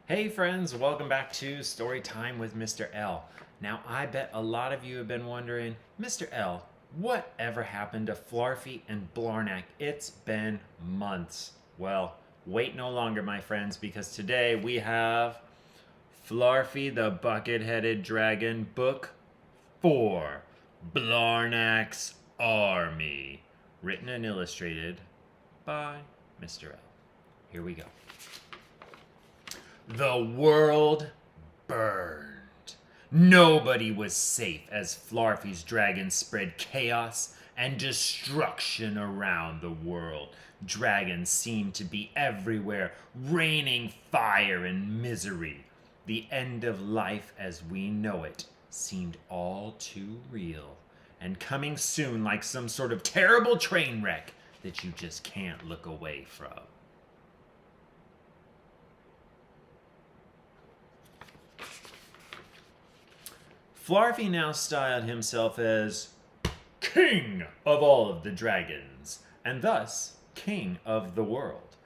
Hey friends, welcome back to Storytime with Mr. L. Now I bet a lot of you have been wondering, Mr. L, what ever happened to Flarfy and Blarnak? It's been months. Well, wait no longer, my friends, because today we have Flarfy the Bucket-Headed Dragon, Book 4, Blarnak's Army, written and illustrated by Mr. L. Here we go. The world burned. Nobody was safe as Flarfy's dragon spread chaos and destruction around the world. Dragons seemed to be everywhere, raining fire and misery. The end of life as we know it seemed all too real, and coming soon like some sort of terrible train wreck that you just can't look away from. Flarfy now styled himself as King of all of the dragons, and thus King of the world.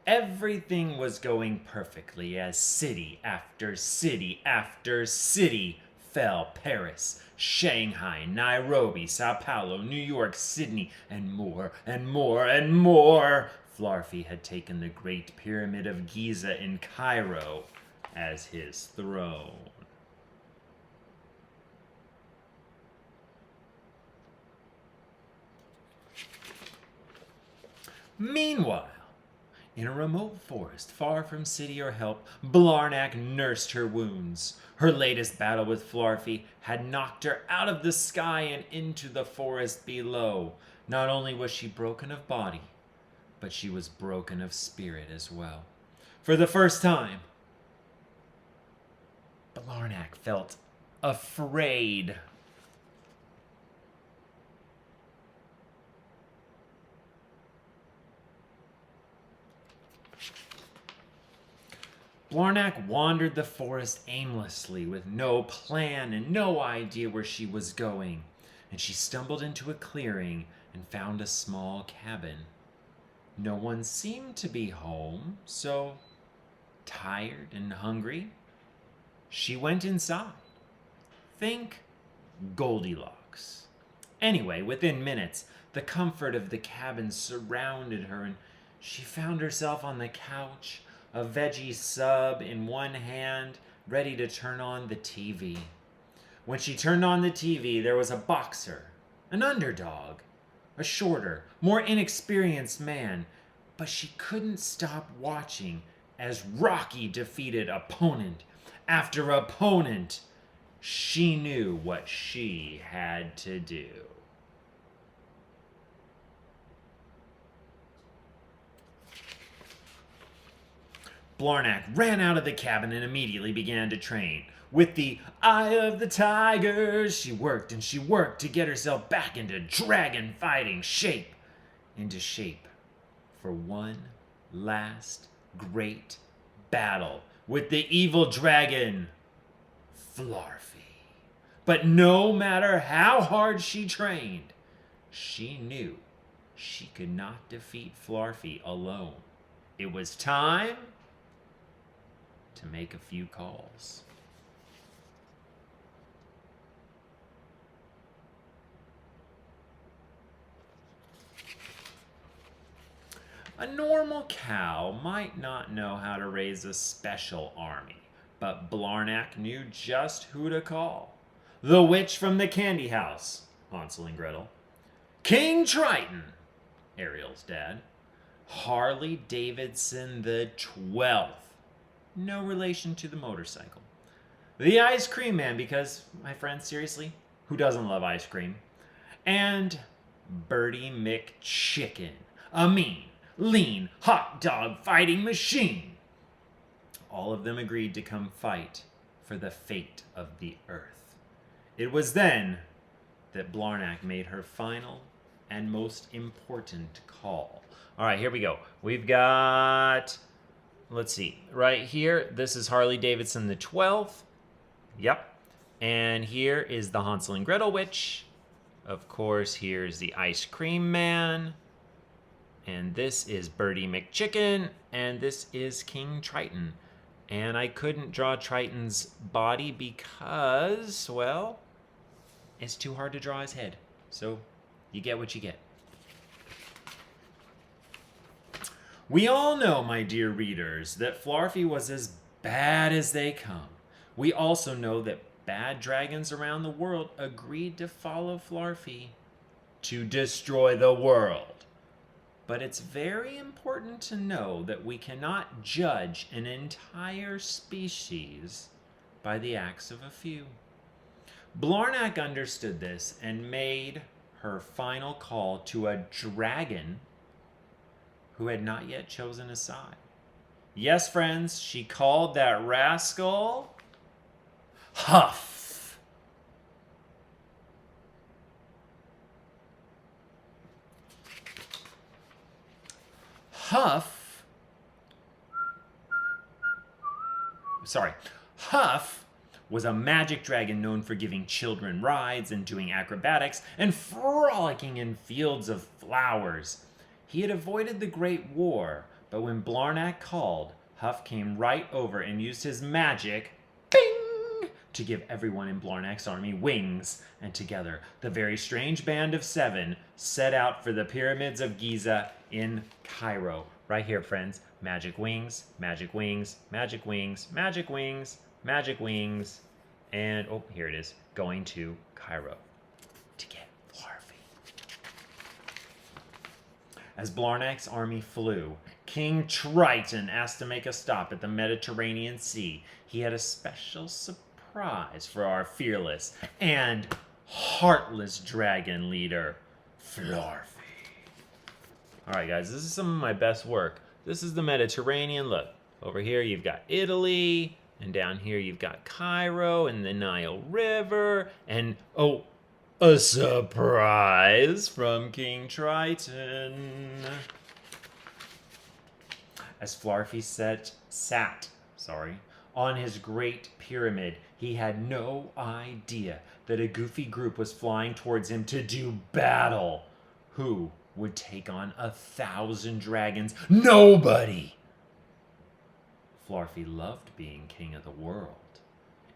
Everything was going perfectly as city after city after city fell. Paris, Shanghai, Nairobi, Sao Paulo, New York, Sydney, and more and more and more. Flarfy had taken the Great Pyramid of Giza in Cairo as his throne. Meanwhile, in a remote forest far from city or help, Blarnak nursed her wounds. Her latest battle with Flarfy had knocked her out of the sky and into the forest below. Not only was she broken of body, but she was broken of spirit as well. For the first time, Blarnak felt afraid. Blarnak wandered the forest aimlessly with no plan and no idea where she was going, and she stumbled into a clearing and found a small cabin. No one seemed to be home, so, tired and hungry, she went inside. Think Goldilocks. Anyway, within minutes, the comfort of the cabin surrounded her, and she found herself on the couch, a veggie sub in one hand, ready to turn on the TV. When she turned on the TV, there was a boxer, an underdog, a shorter, more inexperienced man, but she couldn't stop watching as Rocky defeated opponent after opponent. She knew what she had to do. Blarnak ran out of the cabin and immediately began to train. With the eye of the tiger, she worked and she worked to get herself back into dragon fighting shape. Into shape for one last great battle with the evil dragon, Flarfy. But no matter how hard she trained, she knew she could not defeat Flarfy alone. It was time to make a few calls. A normal cow might not know how to raise a special army, but Blarnak knew just who to call. The witch from the candy house, Hansel and Gretel. King Triton, Ariel's dad. Harley Davidson the 12th. No relation to the motorcycle. The ice cream man, because, my friends, seriously, who doesn't love ice cream? And Bertie McChicken, a mean, lean, hot dog fighting machine. All of them agreed to come fight for the fate of the earth. It was then that Blarnak made her final and most important call. All right, here we go. We've got, let's see, right here, this is Harley Davidson the 12th. Yep. And here is the Hansel and Gretel witch. Of course, here's the ice cream man. And this is Bertie McChicken. And this is King Triton. And I couldn't draw Triton's body because, well, it's too hard to draw his head. So you get what you get. We all know, my dear readers, that Flarfy was as bad as they come. We also know that bad dragons around the world agreed to follow Flarfy to destroy the world. But it's very important to know that we cannot judge an entire species by the acts of a few. Blarnak understood this and made her final call to a dragon who had not yet chosen a side. Yes, friends, she called that rascal Huff. Huff was a magic dragon known for giving children rides and doing acrobatics and frolicking in fields of flowers. He had avoided the Great War, but when Blarnak called, Huff came right over and used his magic, bing, to give everyone in Blarnak's army wings, and together the very strange band of 7 set out for the pyramids of Giza in Cairo. Right here, friends. Magic wings, magic wings, magic wings, magic wings, magic wings, and, oh, here it is, going to Cairo to get Flarfy. As Blarnak's army flew, King Triton asked to make a stop at the Mediterranean Sea. He had a special surprise for our fearless and heartless dragon leader, Flarfy. All right, guys, this is some of my best work. This is the Mediterranean. Look, over here you've got Italy, and down here you've got Cairo and the Nile River, and, oh, a surprise from King Triton. As Flarfy sat on his great pyramid, he had no idea that a goofy group was flying towards him to do battle. Who would take on 1,000 dragons? Nobody! Flarfy loved being king of the world.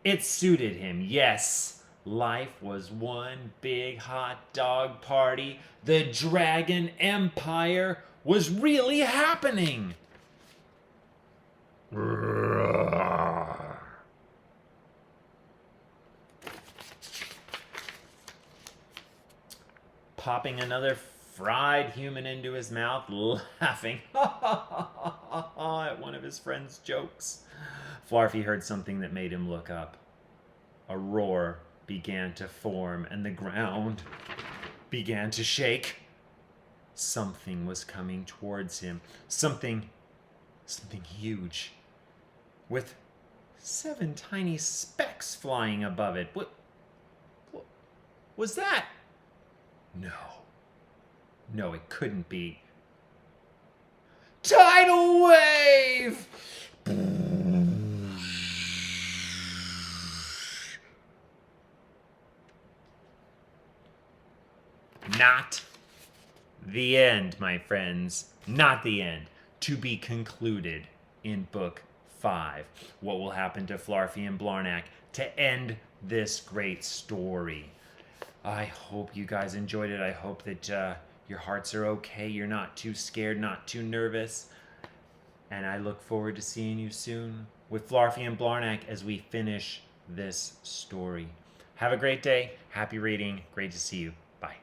It suited him, yes. Life was one big hot dog party. The Dragon Empire was really happening. Popping another fried human into his mouth, laughing at one of his friend's jokes. Flarfy heard something that made him look up. A roar began to form, and the ground began to shake. Something was coming towards him. Something huge, with 7 tiny specks flying above it. What was that? No, it couldn't be. Tidal wave! Not the end, my friends. Not the end. To be concluded in Book 5. What will happen to Flarfy and Blarnak to end this great story? I hope you guys enjoyed it. I hope that your hearts are okay. You're not too scared, not too nervous. And I look forward to seeing you soon with Flarfy and Blarnak as we finish this story. Have a great day. Happy reading. Great to see you. Bye.